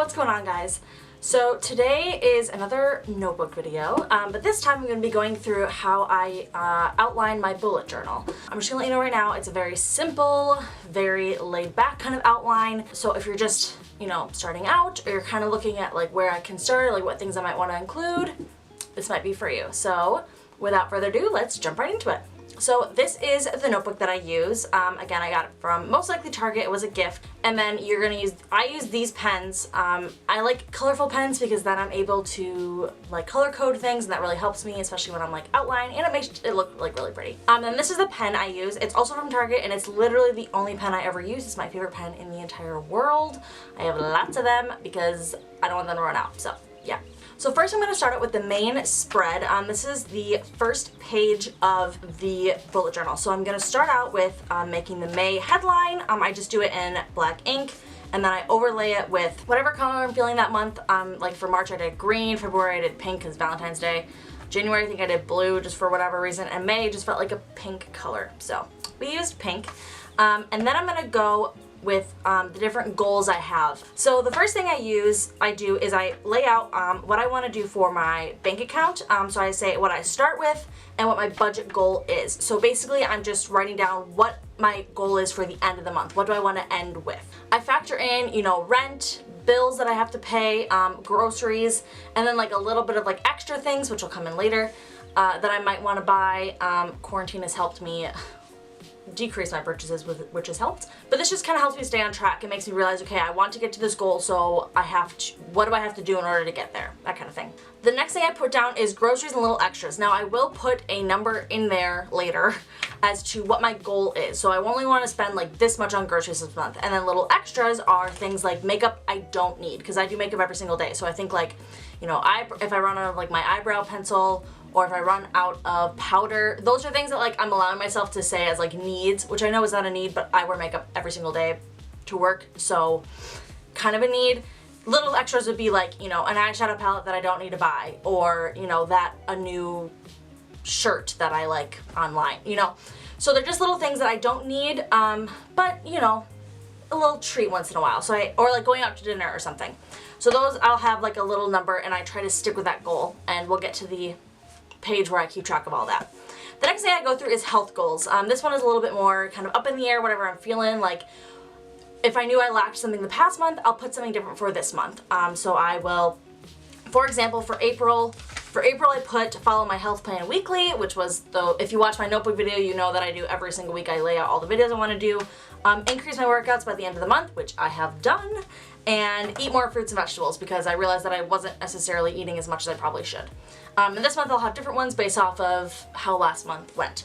what's going on, guys? So today is another notebook video, but this time I'm going to be going through how I outline my bullet journal. I'm just going to let you know right now, it's a very simple, very laid back kind of outline. So if you're just, starting out, or you're kind of looking at like where I can start, like what things I might want to include, this might be for you. So without further ado, let's jump right into it. So this is the notebook that I use. Again, I got it from most likely Target. It was a gift. And then you're gonna use, I use these pens. I like colorful pens because then I'm able to like color code things, and that really helps me, especially when I'm like outlining, and it makes it look like really pretty. And this is the pen I use. It's also from Target, and it's literally the only pen I ever use. It's my favorite pen in the entire world. I have lots of them because I don't want them to run out, so yeah. So first I'm going to start out with the main spread. This is the first page of the bullet journal. So I'm going to start out with making the May headline. I just do it in black ink, and then I overlay it with whatever color I'm feeling that month. Like for March I did green, February I did pink because Valentine's Day, January I think I did blue just for whatever reason, and May just felt like a pink color. So we used pink. And then I'm going to go with the different goals I have. So the first thing I do is I lay out what I want to do for my bank account. So I say what I start with and what my budget goal is. So basically I'm just writing down what my goal is for the end of the month. What do I want to end with? I factor in, rent, bills that I have to pay, groceries, and then like a little bit of like extra things, which will come in later, that I might want to buy. Quarantine has helped me decrease my purchases, which has helped. But this just kind of helps me stay on track. It makes me realize, okay, I want to get to this goal, so what do I have to do in order to get there? That kind of thing. The next thing I put down is groceries and little extras. Now I will put a number in there later as to what my goal is. So I only want to spend like this much on groceries this month. And then little extras are things like makeup I don't need, because I do makeup every single day. So I think like, if I run out of like my eyebrow pencil, or if I run out of powder, those are things that like I'm allowing myself to say as like needs, which I know is not a need, but I wear makeup every single day to work, so kind of a need. Little extras would be like, an eyeshadow palette that I don't need to buy, or, that a new shirt that I like online, So they're just little things that I don't need, but, a little treat once in a while. So or like going out to dinner or something. So those I'll have like a little number, and I try to stick with that goal, and we'll get to the page where I keep track of all that. The next thing I go through is health goals. This one is a little bit more kind of up in the air, whatever I'm feeling. Like if I knew I lacked something the past month, I'll put something different for this month. So I will, for example, for April I put follow my health plan weekly, which was, if you watch my notebook video, you know that I do every single week. I lay out all the videos I want to do, increase my workouts by the end of the month, which I have done, and eat more fruits and vegetables because I realized that I wasn't necessarily eating as much as I probably should. And this month I'll have different ones based off of how last month went.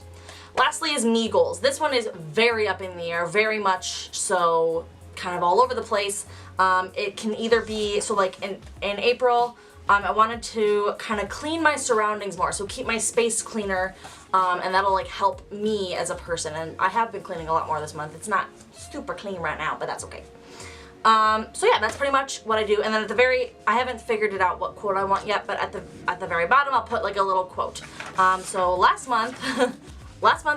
Lastly is me goals. This one is very up in the air, very much so kind of all over the place. It can either be, so like in April, I wanted to kind of clean my surroundings more, so keep my space cleaner, and that'll like help me as a person. And I have been cleaning a lot more this month. It's not super clean right now, but that's okay. So yeah, that's pretty much what I do. And then at the I haven't figured it out what quote I want yet, but at the very bottom I'll put like a little quote. So last month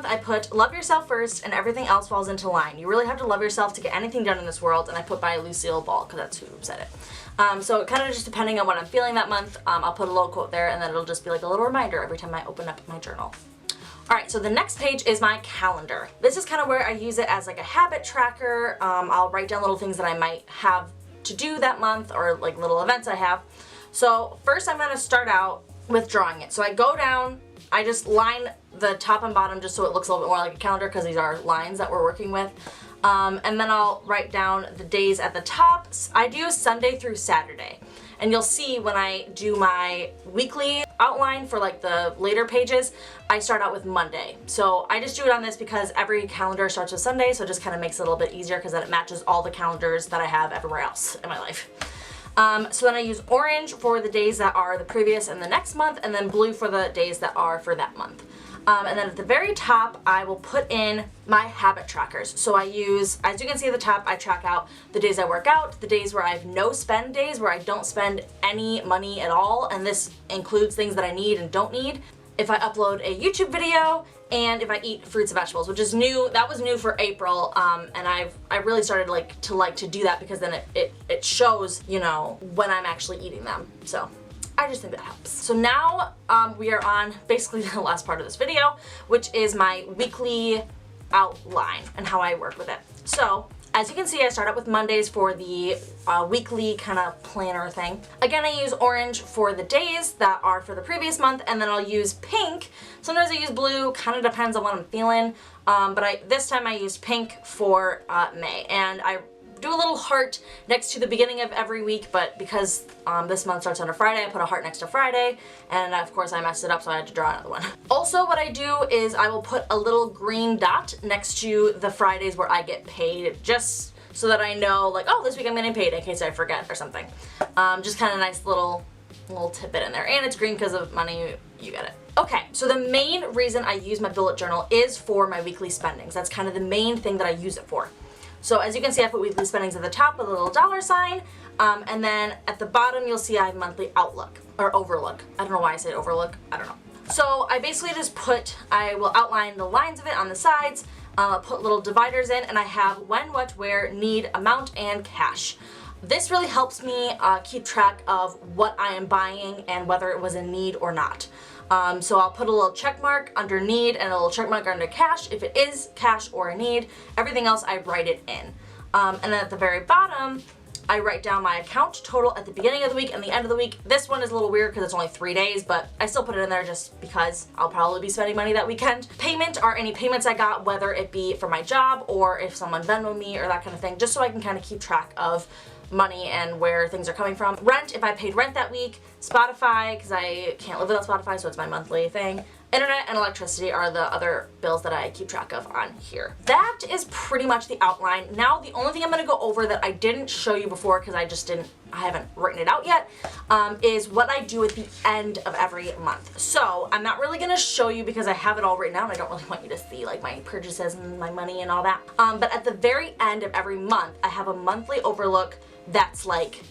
I put, love yourself first and everything else falls into line. You really have to love yourself to get anything done in this world, and I put by Lucille Ball because that's who said it. So kind of just depending on what I'm feeling that month, I'll put a little quote there, and then it'll just be like a little reminder every time I open up my journal. Alright, so the next page is my calendar. This is kind of where I use it as like a habit tracker. I'll write down little things that I might have to do that month, or like little events I have. So first I'm going to start out with drawing it. So I go down, I just line the top and bottom just so it looks a little bit more like a calendar, because these are lines that we're working with. And then I'll write down the days at the top. I do Sunday through Saturday. And you'll see when I do my weekly outline for like the later pages, I start out with Monday. So I just do it on this because every calendar starts with Sunday, so it just kind of makes it a little bit easier because then it matches all the calendars that I have everywhere else in my life. So then I use orange for the days that are the previous and the next month, and then blue for the days that are for that month. And then at the very top, I will put in my habit trackers. So I use, as you can see at the top, I track out the days I work out, the days where I have no spend days, where I don't spend any money at all, and this includes things that I need and don't need. if I upload a YouTube video, and if I eat fruits and vegetables, which is new. That was new for April, and I really started to do that because then it shows, you know, when I'm actually eating them. So I just think that helps. So now we are on basically the last part of this video, which is my weekly outline and how I work with it. So as you can see, I start out with Mondays for the weekly kind of planner thing. Again, I use orange for the days that are for the previous month, and then I'll use pink. Sometimes I use blue, kind of depends on what I'm feeling. But this time I used pink for May, and I do a little heart next to the beginning of every week, but because this month starts on a Friday, I put a heart next to Friday, and of course I messed it up, so I had to draw another one. Also, what I do is I will put a little green dot next to the Fridays where I get paid, just so that I know, like, oh, this week I'm getting paid in case I forget or something. Just kind of nice little tidbit in there, and it's green because of money, you get it. Okay, so the main reason I use my bullet journal is for my weekly spendings. That's kind of the main thing that I use it for. So as you can see, I put weekly spendings at the top with a little dollar sign, and then at the bottom you'll see I have monthly outlook, or overlook. I don't know why I said overlook, I don't know. So I basically just I will outline the lines of it on the sides, put little dividers in, and I have when, what, where, need, amount, and cash. This really helps me keep track of what I am buying and whether it was a need or not. So I'll put a little check mark under need and a little check mark under cash if it is cash or a need. Everything else I write it in. And then at the very bottom, I write down my account total at the beginning of the week and the end of the week. This one is a little weird because it's only 3 days, but I still put it in there just because I'll probably be spending money that weekend. Payment are any payments I got, whether it be for my job or if someone Venmoed me or that kind of thing, just so I can kind of keep track of money and where things are coming from. Rent, if I paid rent that week. Spotify, because I can't live without Spotify, so it's my monthly thing. Internet and electricity are the other bills that I keep track of on here. That is pretty much the outline. Now the only thing I'm going to go over that I didn't show you before because I haven't written it out yet, is what I do at the end of every month. So I'm not really going to show you because I have it all written out and I don't really want you to see like my purchases and my money and all that. But at the very end of every month, I have a monthly overlook that's like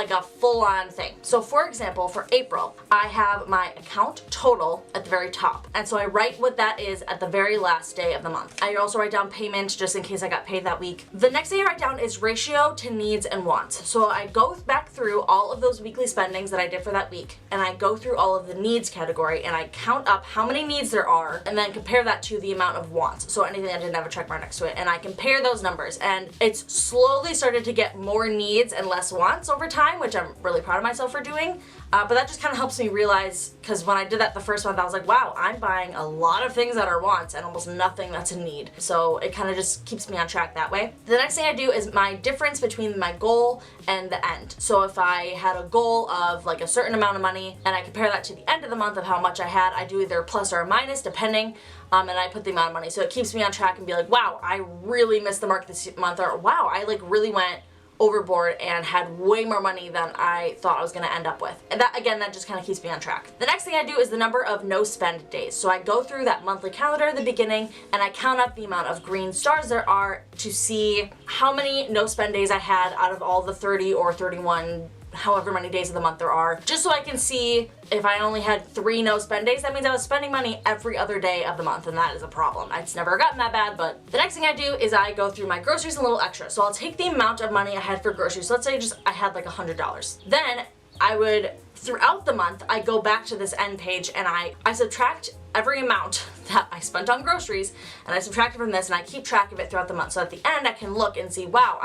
a full-on thing. So for example, for April, I have my account total at the very top. And so I write what that is at the very last day of the month. I also write down payment just in case I got paid that week. The next thing I write down is ratio to needs and wants. So I go back through all of those weekly spendings that I did for that week, and I go through all of the needs category and I count up how many needs there are and then compare that to the amount of wants. So anything that didn't have a check mark next to it, and I compare those numbers, and it's slowly started to get more needs and less wants over time, which I'm really proud of myself for doing. But that just kind of helps me realize, because when I did that the first month, I was like, wow, I'm buying a lot of things that are wants and almost nothing that's a need. So it kind of just keeps me on track that way. The next thing I do is my difference between my goal and the end. So if I had a goal of like a certain amount of money and I compare that to the end of the month of how much I had, I do either plus or a minus depending, and I put the amount of money. So it keeps me on track and be like, wow, I really missed the mark this month, or wow, I like really went overboard and had way more money than I thought I was gonna end up with. And that, again, that just kind of keeps me on track. The next thing I do is the number of no spend days. So I go through that monthly calendar at the beginning and I count up the amount of green stars there are to see how many no spend days I had out of all the 30 or 31, however many days of the month there are, just so I can see if I only had 3 no spend days, that means I was spending money every other day of the month, and that is a problem. It's never gotten that bad, but the next thing I do is I go through my groceries and a little extra. So I'll take the amount of money I had for groceries. So let's say I had like $100. Then I would, throughout the month, I go back to this end page and I subtract every amount that I spent on groceries, and I subtract it from this, and I keep track of it throughout the month. So at the end I can look and see, wow,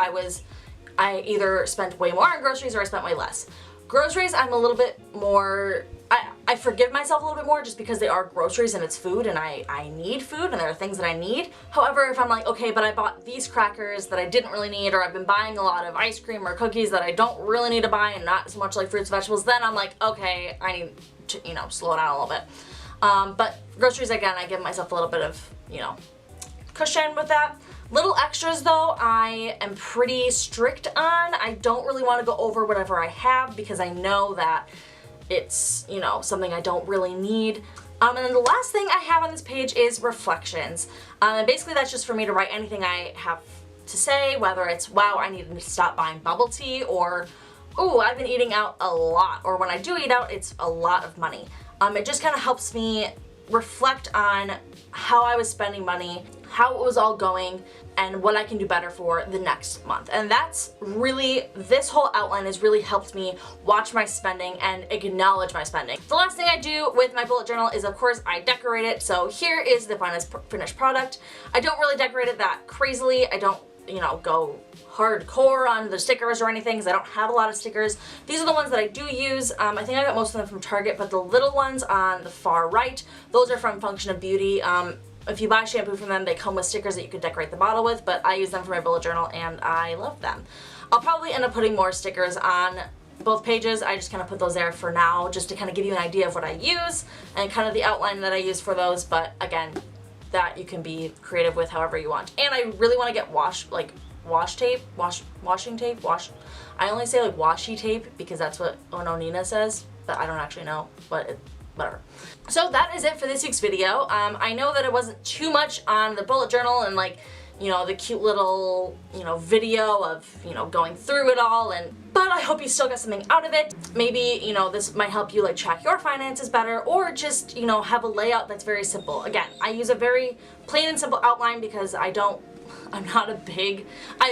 I either spent way more on groceries or I spent way less. Groceries, I'm a little bit more, I forgive myself a little bit more just because they are groceries and it's food and I need food and there are things that I need. However, if I'm like, okay, but I bought these crackers that I didn't really need, or I've been buying a lot of ice cream or cookies that I don't really need to buy and not so much like fruits and vegetables, then I'm like, okay, I need to, slow down a little bit. But groceries, again, I give myself a little bit of, cushion with that. Little extras though, I am pretty strict on. I don't really want to go over whatever I have because I know that it's, something I don't really need. And then the last thing I have on this page is reflections. And basically that's just for me to write anything I have to say, whether it's, wow, I need to stop buying bubble tea, or, ooh, I've been eating out a lot, or when I do eat out, it's a lot of money. It just kind of helps me reflect on how I was spending money, how it was all going, and what I can do better for the next month. And that's really, this whole outline has really helped me watch my spending and acknowledge my spending. The last thing I do with my bullet journal is, of course, I decorate it. So here is the finished product. I don't really decorate it that crazily. I don't, you know, go hardcore on the stickers or anything because I don't have a lot of stickers. These are the ones that I do use. I think I got most of them from Target, but the little ones on the far right, those are from Function of Beauty. If you buy shampoo from them, they come with stickers that you could decorate the bottle with, but I use them for my bullet journal and I love them. I'll probably end up putting more stickers on both pages. I just kind of put those there for now just to kind of give you an idea of what I use and kind of the outline that I use for those, but again, that you can be creative with however you want. And I really want to get washing tape. I only say like washi tape because that's what Nina says, but I don't actually know, but whatever. So that is it for this week's video. I know that it wasn't too much on the bullet journal and like, you know, the cute little, you know, video of, you know, going through it all, but I hope you still got something out of it. Maybe, you know, this might help you like track your finances better, or just, you know, have a layout that's very simple. Again, I use a very plain and simple outline because I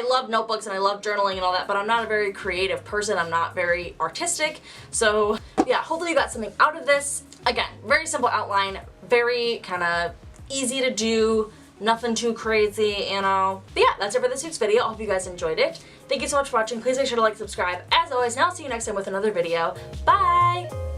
love notebooks and I love journaling and all that, but I'm not a very creative person. I'm not very artistic. So yeah, hopefully you got something out of this. Again, very simple outline, very kind of easy to do, nothing too crazy, you know. But yeah, that's it for this week's video. I hope you guys enjoyed it. Thank you so much for watching. Please make sure to like, subscribe. As always, and I'll see you next time with another video. Bye!